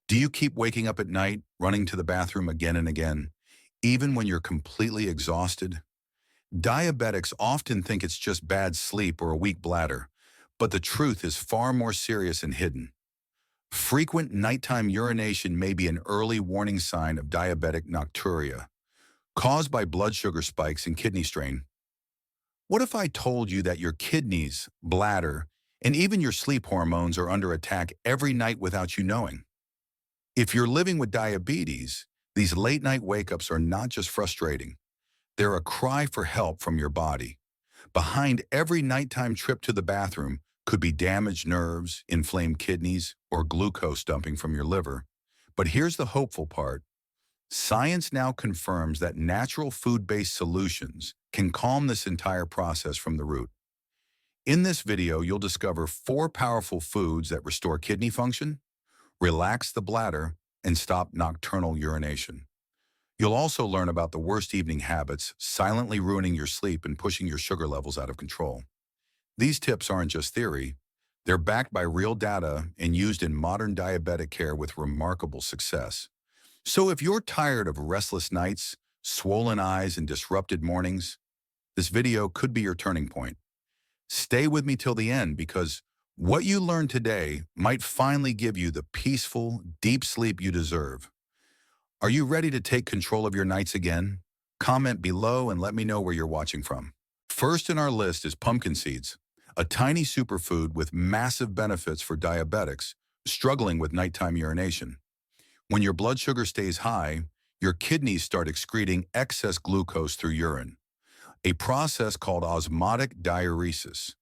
Do you keep waking up at night, running to the bathroom again and again, even when you're completely exhausted? Diabetics often think it's just bad sleep or a weak bladder, but the truth is far more serious and hidden. Frequent nighttime urination may be an early warning sign of diabetic nocturia, caused by blood sugar spikes and kidney strain. What if I told you that your kidneys, bladder, and even your sleep hormones are under attack every night without you knowing? If you're living with diabetes, these late-night wake-ups are not just frustrating. They're a cry for help from your body. Behind every nighttime trip to the bathroom could be damaged nerves, inflamed kidneys, or glucose dumping from your liver. But here's the hopeful part. Science now confirms that natural food-based solutions can calm this entire process from the root. In this video, you'll discover 4 powerful foods that restore kidney function, relax the bladder, and stop nocturnal urination. You'll also learn about the worst evening habits, silently ruining your sleep and pushing your sugar levels out of control. These tips aren't just theory. They're backed by real data and used in modern diabetic care with remarkable success. So if you're tired of restless nights, swollen eyes, and disrupted mornings, this video could be your turning point. Stay with me till the end because what you learn today might finally give you the peaceful, deep sleep you deserve. Are you ready to take control of your nights again? Comment below and let me know where you're watching from. First in our list is pumpkin seeds, a tiny superfood with massive benefits for diabetics struggling with nighttime urination. When your blood sugar stays high, your kidneys start excreting excess glucose through urine, a process called osmotic diuresis.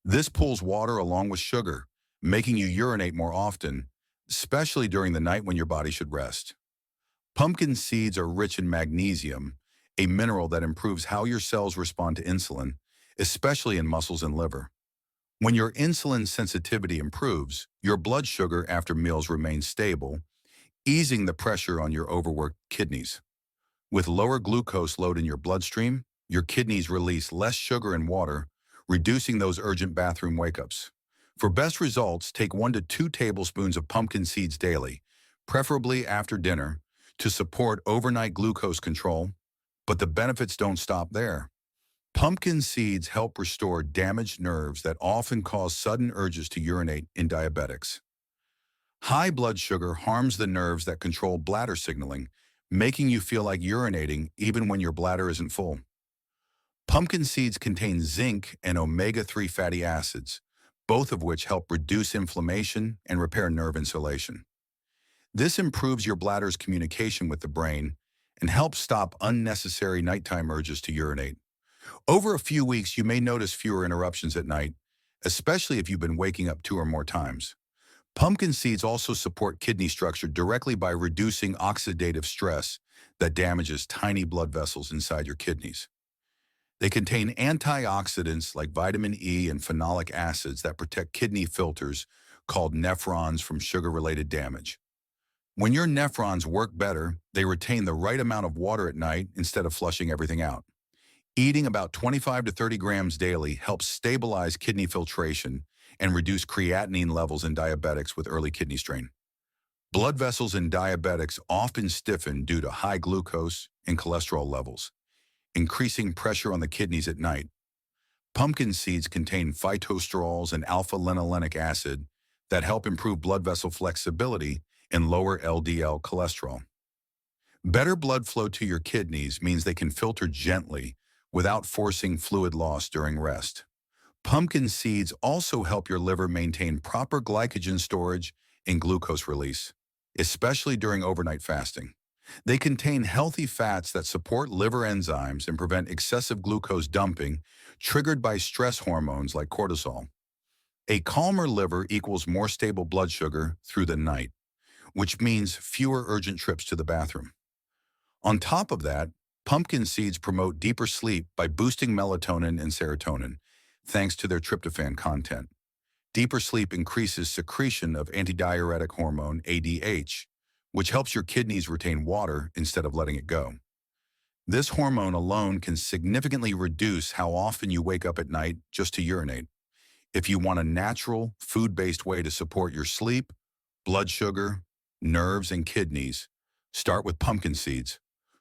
This pulls water along with sugar, making you urinate more often, especially during the night when your body should rest. Pumpkin seeds are rich in magnesium, a mineral that improves how your cells respond to insulin, especially in muscles and liver. When your insulin sensitivity improves, your blood sugar after meals remains stable, easing the pressure on your overworked kidneys. With lower glucose load in your bloodstream, your kidneys release less sugar and water, reducing those urgent bathroom wake-ups. For best results, take 1 to 2 tablespoons of pumpkin seeds daily, preferably after dinner, to support overnight glucose control, but the benefits don't stop there. Pumpkin seeds help restore damaged nerves that often cause sudden urges to urinate in diabetics. High blood sugar harms the nerves that control bladder signaling, making you feel like urinating even when your bladder isn't full. Pumpkin seeds contain zinc and omega-3 fatty acids, both of which help reduce inflammation and repair nerve insulation. This improves your bladder's communication with the brain and helps stop unnecessary nighttime urges to urinate. Over a few weeks, you may notice fewer interruptions at night, especially if you've been waking up 2 or more times. Pumpkin seeds also support kidney structure directly by reducing oxidative stress that damages tiny blood vessels inside your kidneys. They contain antioxidants like vitamin E and phenolic acids that protect kidney filters called nephrons from sugar-related damage. When your nephrons work better, they retain the right amount of water at night instead of flushing everything out. Eating about 25 to 30 grams daily helps stabilize kidney filtration and reduce creatinine levels in diabetics with early kidney strain. Blood vessels in diabetics often stiffen due to high glucose and cholesterol levels, increasing pressure on the kidneys at night. Pumpkin seeds contain phytosterols and alpha-linolenic acid that help improve blood vessel flexibility and lower LDL cholesterol. Better blood flow to your kidneys means they can filter gently without forcing fluid loss during rest. Pumpkin seeds also help your liver maintain proper glycogen storage and glucose release, especially during overnight fasting. They contain healthy fats that support liver enzymes and prevent excessive glucose dumping triggered by stress hormones like cortisol. A calmer liver equals more stable blood sugar through the night, which means fewer urgent trips to the bathroom. On top of that, pumpkin seeds promote deeper sleep by boosting melatonin and serotonin, thanks to their tryptophan content. Deeper sleep increases secretion of antidiuretic hormone, ADH, which helps your kidneys retain water instead of letting it go. This hormone alone can significantly reduce how often you wake up at night just to urinate. If you want a natural, food-based way to support your sleep, blood sugar, nerves, and kidneys, start with pumpkin seeds.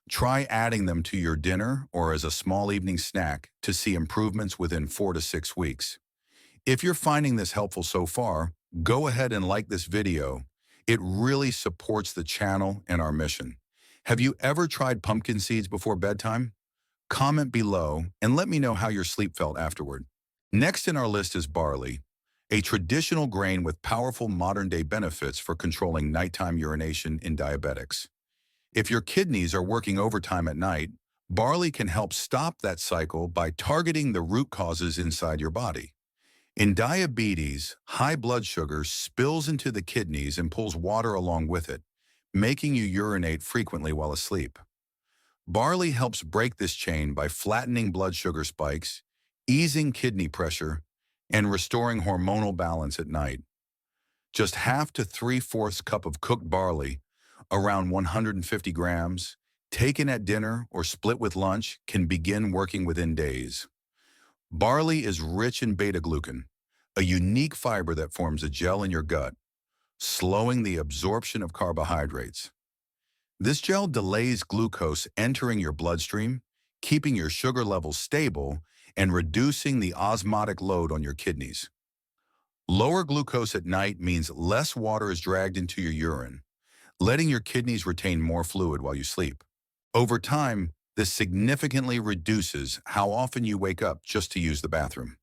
Try adding them to your dinner or as a small evening snack to see improvements within 4 to 6 weeks. If you're finding this helpful so far, go ahead and like this video. It really supports the channel and our mission. Have you ever tried pumpkin seeds before bedtime? Comment below and let me know how your sleep felt afterward. Next in our list is barley, a traditional grain with powerful modern-day benefits for controlling nighttime urination in diabetics. If your kidneys are working overtime at night, barley can help stop that cycle by targeting the root causes inside your body. In diabetes, high blood sugar spills into the kidneys and pulls water along with it, making you urinate frequently while asleep. Barley helps break this chain by flattening blood sugar spikes, easing kidney pressure, and restoring hormonal balance at night. Just half to 3/4 cup of cooked barley, around 150 grams, taken at dinner or split with lunch can begin working within days. Barley is rich in beta-glucan, a unique fiber that forms a gel in your gut, slowing the absorption of carbohydrates. This gel delays glucose entering your bloodstream, keeping your sugar levels stable and reducing the osmotic load on your kidneys. Lower glucose at night means less water is dragged into your urine, letting your kidneys retain more fluid while you sleep. Over time, this significantly reduces how often you wake up just to use the bathroom.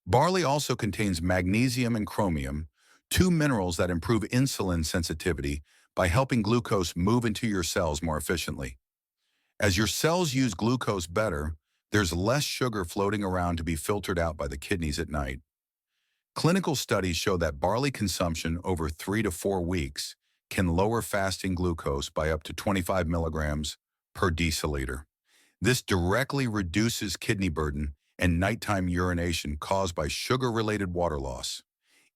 Barley also contains magnesium and chromium, two minerals that improve insulin sensitivity by helping glucose move into your cells more efficiently. As your cells use glucose better, there's less sugar floating around to be filtered out by the kidneys at night. Clinical studies show that barley consumption over 3 to 4 weeks can lower fasting glucose by up to 25 milligrams per deciliter. This directly reduces kidney burden and nighttime urination caused by sugar-related water loss.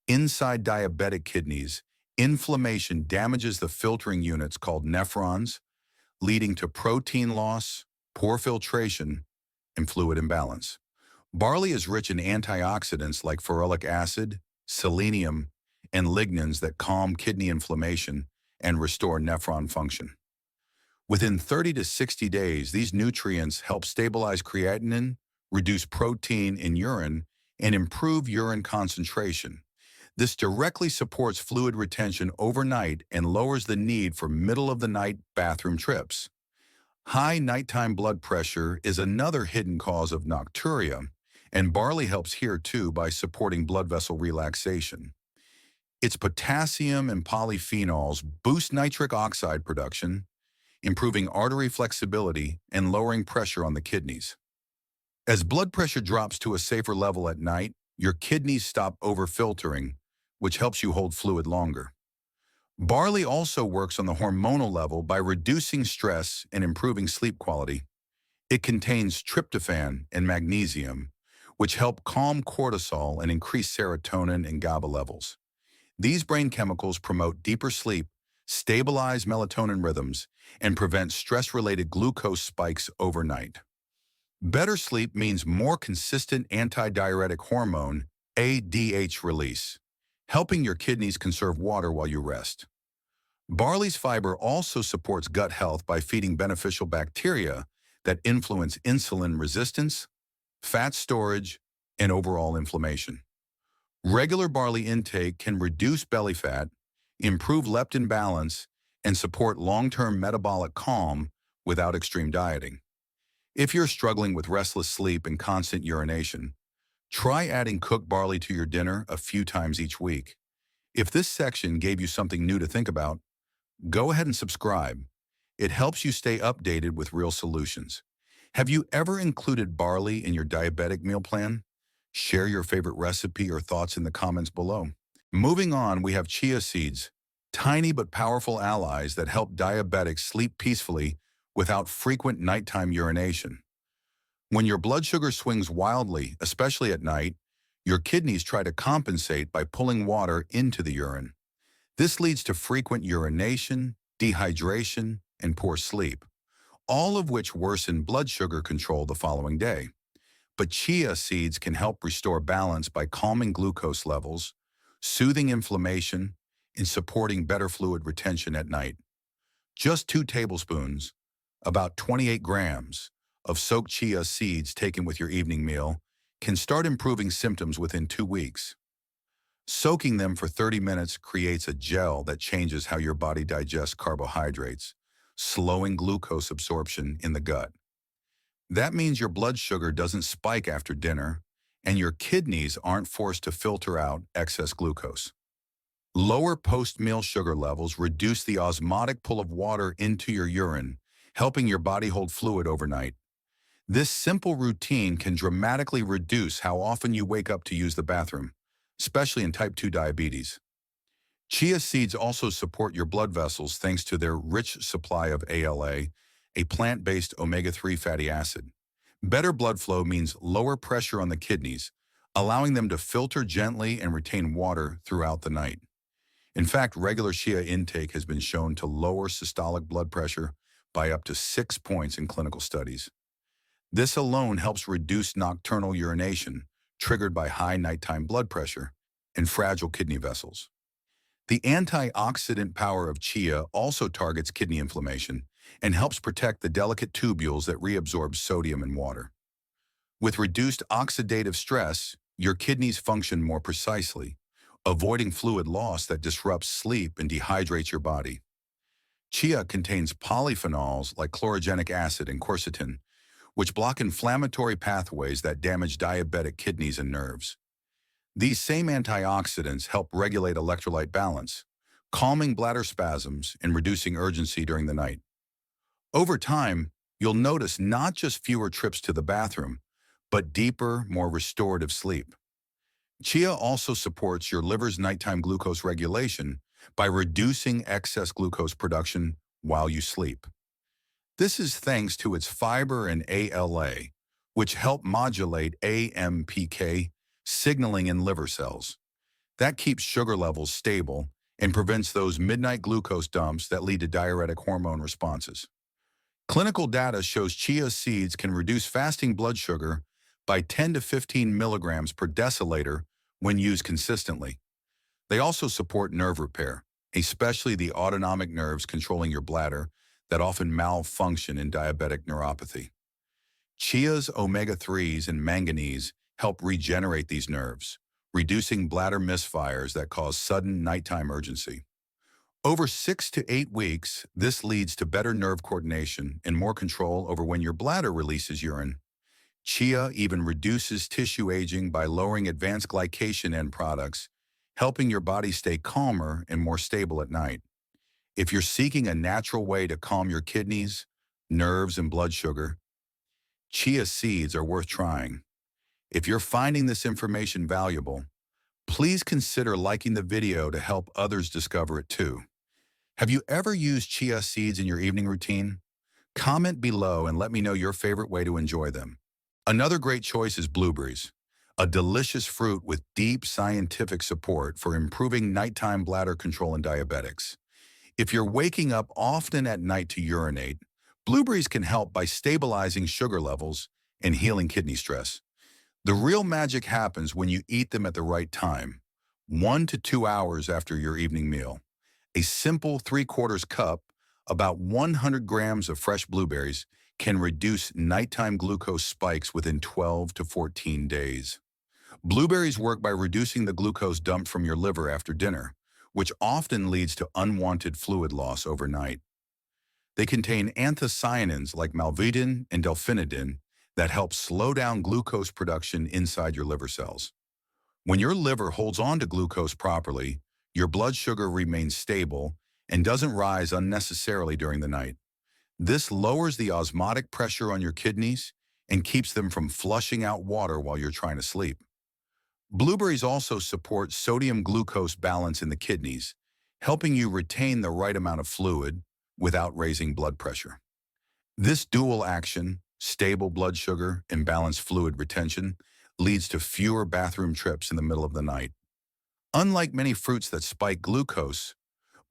Inside diabetic kidneys, inflammation damages the filtering units called nephrons, leading to protein loss, poor filtration, and fluid imbalance. Barley is rich in antioxidants like ferulic acid, selenium, and lignans that calm kidney inflammation and restore nephron function. Within 30 to 60 days, these nutrients help stabilize creatinine, reduce protein in urine, and improve urine concentration. This directly supports fluid retention overnight and lowers the need for middle-of-the-night bathroom trips. High nighttime blood pressure is another hidden cause of nocturia, and barley helps here too by supporting blood vessel relaxation. Its potassium and polyphenols boost nitric oxide production, improving artery flexibility and lowering pressure on the kidneys. As blood pressure drops to a safer level at night, your kidneys stop overfiltering, which helps you hold fluid longer. Barley also works on the hormonal level by reducing stress and improving sleep quality. It contains tryptophan and magnesium, which help calm cortisol and increase serotonin and GABA levels. These brain chemicals promote deeper sleep, stabilize melatonin rhythms, and prevent stress-related glucose spikes overnight. Better sleep means more consistent antidiuretic hormone, ADH release, helping your kidneys conserve water while you rest. Barley's fiber also supports gut health by feeding beneficial bacteria that influence insulin resistance, fat storage, and overall inflammation. Regular barley intake can reduce belly fat, improve leptin balance, and support long-term metabolic calm without extreme dieting. If you're struggling with restless sleep and constant urination, try adding cooked barley to your dinner a few times each week. If this section gave you something new to think about, go ahead and subscribe. It helps you stay updated with real solutions. Have you ever included barley in your diabetic meal plan? Share your favorite recipe or thoughts in the comments below. Moving on, we have chia seeds, tiny but powerful allies that help diabetics sleep peacefully without frequent nighttime urination. When your blood sugar swings wildly, especially at night, your kidneys try to compensate by pulling water into the urine. This leads to frequent urination, dehydration, and poor sleep, all of which worsen blood sugar control the following day. But chia seeds can help restore balance by calming glucose levels, soothing inflammation, in supporting better fluid retention at night. Just 2 tablespoons, about 28 grams, of soaked chia seeds taken with your evening meal can start improving symptoms within 2 weeks. Soaking them for 30 minutes creates a gel that changes how your body digests carbohydrates, slowing glucose absorption in the gut. That means your blood sugar doesn't spike after dinner, and your kidneys aren't forced to filter out excess glucose. Lower post-meal sugar levels reduce the osmotic pull of water into your urine, helping your body hold fluid overnight. This simple routine can dramatically reduce how often you wake up to use the bathroom, especially in type 2 diabetes. Chia seeds also support your blood vessels thanks to their rich supply of ALA, a plant-based omega-3 fatty acid. Better blood flow means lower pressure on the kidneys, allowing them to filter gently and retain water throughout the night. In fact, regular chia intake has been shown to lower systolic blood pressure by up to 6 points in clinical studies. This alone helps reduce nocturnal urination, triggered by high nighttime blood pressure, and fragile kidney vessels. The antioxidant power of chia also targets kidney inflammation and helps protect the delicate tubules that reabsorb sodium and water. With reduced oxidative stress, your kidneys function more precisely, avoiding fluid loss that disrupts sleep and dehydrates your body. Chia contains polyphenols like chlorogenic acid and quercetin, which block inflammatory pathways that damage diabetic kidneys and nerves. These same antioxidants help regulate electrolyte balance, calming bladder spasms and reducing urgency during the night. Over time, you'll notice not just fewer trips to the bathroom, but deeper, more restorative sleep. Chia also supports your liver's nighttime glucose regulation by reducing excess glucose production while you sleep. This is thanks to its fiber and ALA, which help modulate AMPK signaling in liver cells. That keeps sugar levels stable and prevents those midnight glucose dumps that lead to diuretic hormone responses. Clinical data shows chia seeds can reduce fasting blood sugar by 10 to 15 milligrams per deciliter when used consistently. They also support nerve repair, especially the autonomic nerves controlling your bladder that often malfunction in diabetic neuropathy. Chia's omega-3s and manganese help regenerate these nerves, reducing bladder misfires that cause sudden nighttime urgency. Over 6 to 8 weeks, this leads to better nerve coordination and more control over when your bladder releases urine. Chia even reduces tissue aging by lowering advanced glycation end products, helping your body stay calmer and more stable at night. If you're seeking a natural way to calm your kidneys, nerves, and blood sugar, chia seeds are worth trying. If you're finding this information valuable, please consider liking the video to help others discover it too. Have you ever used chia seeds in your evening routine? Comment below and let me know your favorite way to enjoy them. Another great choice is blueberries, a delicious fruit with deep scientific support for improving nighttime bladder control in diabetics. If you're waking up often at night to urinate, blueberries can help by stabilizing sugar levels and healing kidney stress. The real magic happens when you eat them at the right time, 1 to 2 hours after your evening meal. A simple 3/4 cup, about 100 grams of fresh blueberries, can reduce nighttime glucose spikes within 12 to 14 days. Blueberries work by reducing the glucose dumped from your liver after dinner, which often leads to unwanted fluid loss overnight. They contain anthocyanins like malvidin and delphinidin that help slow down glucose production inside your liver cells. When your liver holds on to glucose properly, your blood sugar remains stable and doesn't rise unnecessarily during the night. This lowers the osmotic pressure on your kidneys and keeps them from flushing out water while you're trying to sleep. Blueberries also support sodium-glucose balance in the kidneys, helping you retain the right amount of fluid without raising blood pressure. This dual action, stable blood sugar and balanced fluid retention, leads to fewer bathroom trips in the middle of the night. Unlike many fruits that spike glucose,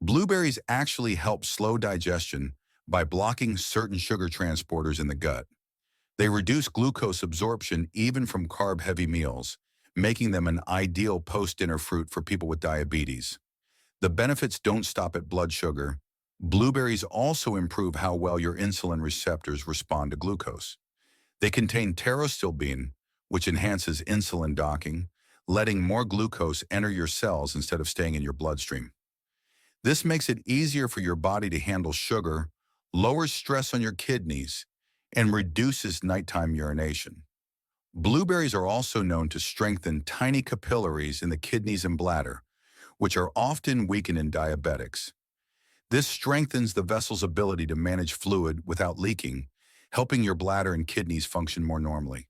blueberries actually help slow digestion by blocking certain sugar transporters in the gut. They reduce glucose absorption even from carb-heavy meals, making them an ideal post-dinner fruit for people with diabetes. The benefits don't stop at blood sugar. Blueberries also improve how well your insulin receptors respond to glucose. They contain pterostilbene, which enhances insulin docking, letting more glucose enter your cells instead of staying in your bloodstream. This makes it easier for your body to handle sugar, lowers stress on your kidneys, and reduces nighttime urination. Blueberries are also known to strengthen tiny capillaries in the kidneys and bladder, which are often weakened in diabetics. This strengthens the vessel's ability to manage fluid without leaking, helping your bladder and kidneys function more normally.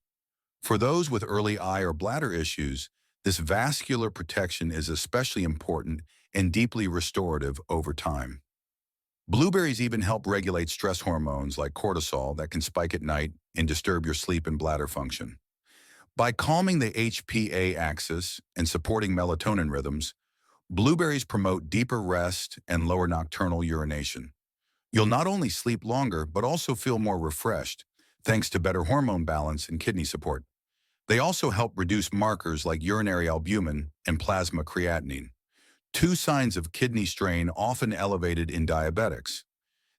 For those with early eye or bladder issues, this vascular protection is especially important and deeply restorative over time. Blueberries even help regulate stress hormones like cortisol that can spike at night and disturb your sleep and bladder function. By calming the HPA axis and supporting melatonin rhythms, blueberries promote deeper rest and lower nocturnal urination. You'll not only sleep longer, but also feel more refreshed, thanks to better hormone balance and kidney support. They also help reduce markers like urinary albumin and plasma creatinine, two signs of kidney strain often elevated in diabetics.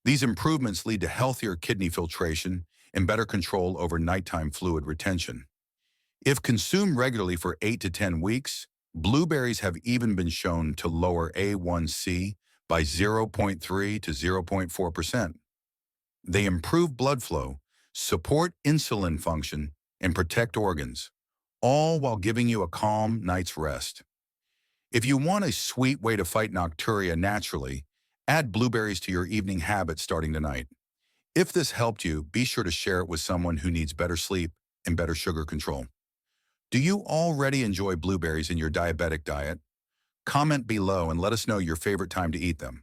These improvements lead to healthier kidney filtration and better control over nighttime fluid retention. If consumed regularly for 8 to 10 weeks, blueberries have even been shown to lower A1C by 0.3 to 0.4%. They improve blood flow, support insulin function, and protect organs, all while giving you a calm night's rest. If you want a sweet way to fight nocturia naturally, add blueberries to your evening habit starting tonight. If this helped you, be sure to share it with someone who needs better sleep and better sugar control. Do you already enjoy blueberries in your diabetic diet? Comment below and let us know your favorite time to eat them.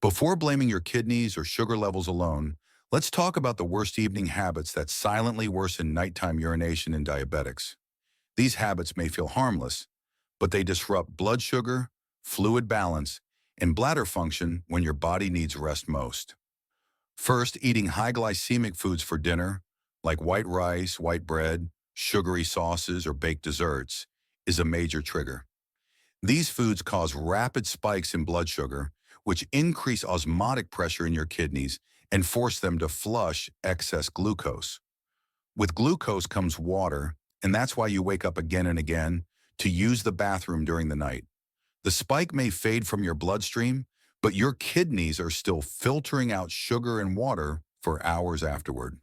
Before blaming your kidneys or sugar levels alone, let's talk about the worst evening habits that silently worsen nighttime urination in diabetics. These habits may feel harmless, but they disrupt blood sugar, fluid balance, and bladder function when your body needs rest most. First, eating high glycemic foods for dinner, like white rice, white bread, sugary sauces, or baked desserts, is a major trigger. These foods cause rapid spikes in blood sugar, which increase osmotic pressure in your kidneys and force them to flush excess glucose. With glucose comes water, and that's why you wake up again and again to use the bathroom during the night. The spike may fade from your bloodstream, but your kidneys are still filtering out sugar and water for hours afterward.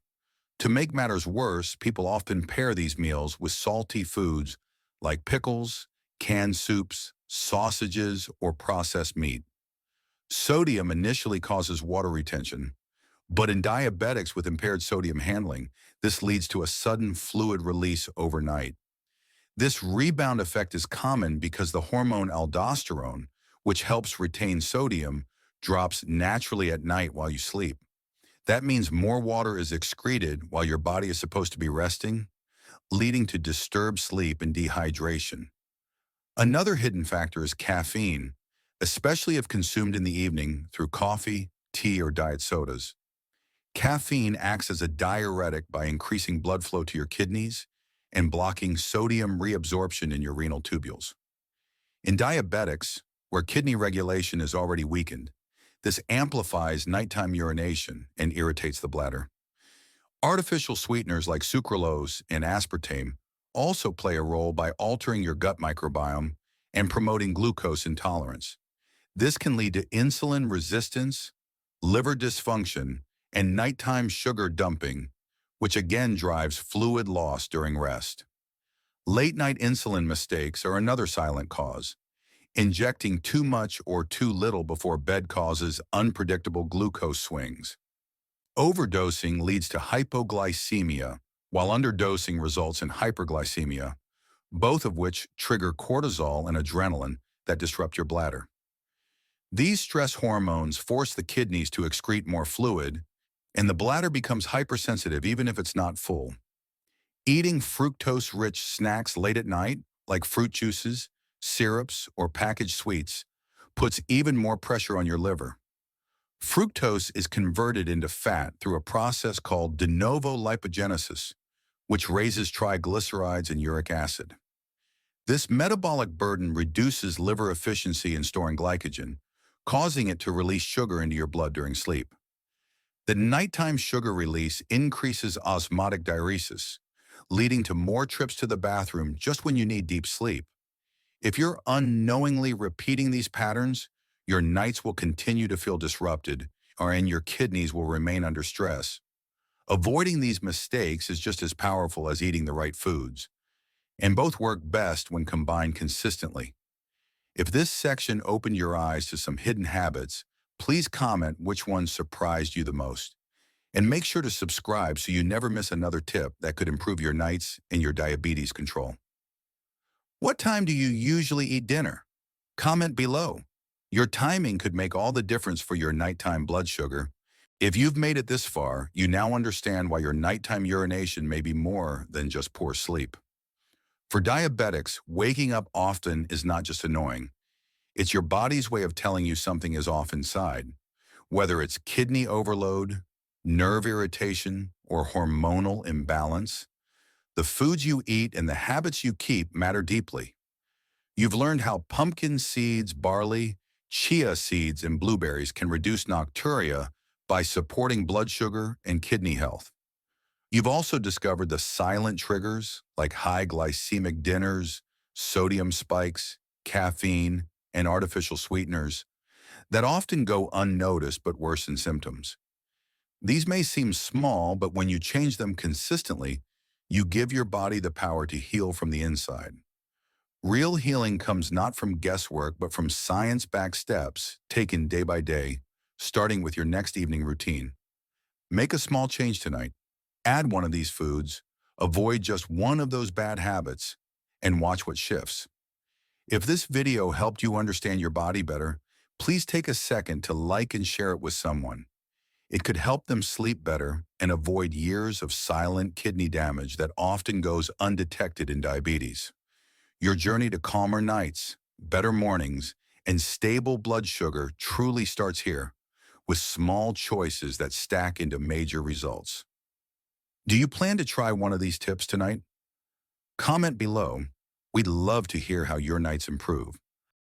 To make matters worse, people often pair these meals with salty foods like pickles, canned soups, sausages, or processed meat. Sodium initially causes water retention, but in diabetics with impaired sodium handling, this leads to a sudden fluid release overnight. This rebound effect is common because the hormone aldosterone, which helps retain sodium, drops naturally at night while you sleep. That means more water is excreted while your body is supposed to be resting, leading to disturbed sleep and dehydration. Another hidden factor is caffeine, especially if consumed in the evening through coffee, tea, or diet sodas. Caffeine acts as a diuretic by increasing blood flow to your kidneys and blocking sodium reabsorption in your renal tubules. In diabetics, where kidney regulation is already weakened, this amplifies nighttime urination and irritates the bladder. Artificial sweeteners like sucralose and aspartame also play a role by altering your gut microbiome and promoting glucose intolerance. This can lead to insulin resistance, liver dysfunction, and nighttime sugar dumping, which again drives fluid loss during rest. Late-night insulin mistakes are another silent cause. Injecting too much or too little before bed causes unpredictable glucose swings. Overdosing leads to hypoglycemia, while underdosing results in hyperglycemia, both of which trigger cortisol and adrenaline that disrupt your bladder. These stress hormones force the kidneys to excrete more fluid, and the bladder becomes hypersensitive even if it's not full. Eating fructose-rich snacks late at night, like fruit juices, syrups, or packaged sweets, puts even more pressure on your liver. Fructose is converted into fat through a process called de novo lipogenesis, which raises triglycerides and uric acid. This metabolic burden reduces liver efficiency in storing glycogen, causing it to release sugar into your blood during sleep. The nighttime sugar release increases osmotic diuresis, leading to more trips to the bathroom just when you need deep sleep. If you're unknowingly repeating these patterns, your nights will continue to feel disrupted, and your kidneys will remain under stress. Avoiding these mistakes is just as powerful as eating the right foods, and both work best when combined consistently. If this section opened your eyes to some hidden habits, please comment which one surprised you the most. And make sure to subscribe so you never miss another tip that could improve your nights and your diabetes control. What time do you usually eat dinner? Comment below. Your timing could make all the difference for your nighttime blood sugar. If you've made it this far, you now understand why your nighttime urination may be more than just poor sleep. For diabetics, waking up often is not just annoying. It's your body's way of telling you something is off inside. Whether it's kidney overload, nerve irritation, or hormonal imbalance, the foods you eat and the habits you keep matter deeply. You've learned how pumpkin seeds, barley, chia seeds, and blueberries can reduce nocturia by supporting blood sugar and kidney health. You've also discovered the silent triggers like high glycemic dinners, sodium spikes, caffeine, and artificial sweeteners that often go unnoticed but worsen symptoms. These may seem small, but when you change them consistently, you give your body the power to heal from the inside. Real healing comes not from guesswork, but from science-backed steps taken day by day, starting with your next evening routine. Make a small change tonight. Add one of these foods, avoid just one of those bad habits, and watch what shifts. If this video helped you understand your body better, please take a second to like and share it with someone. It could help them sleep better and avoid years of silent kidney damage that often goes undetected in diabetes. Your journey to calmer nights, better mornings, and stable blood sugar truly starts here, with small choices that stack into major results. Do you plan to try one of these tips tonight? Comment below. We'd love to hear how your nights improve.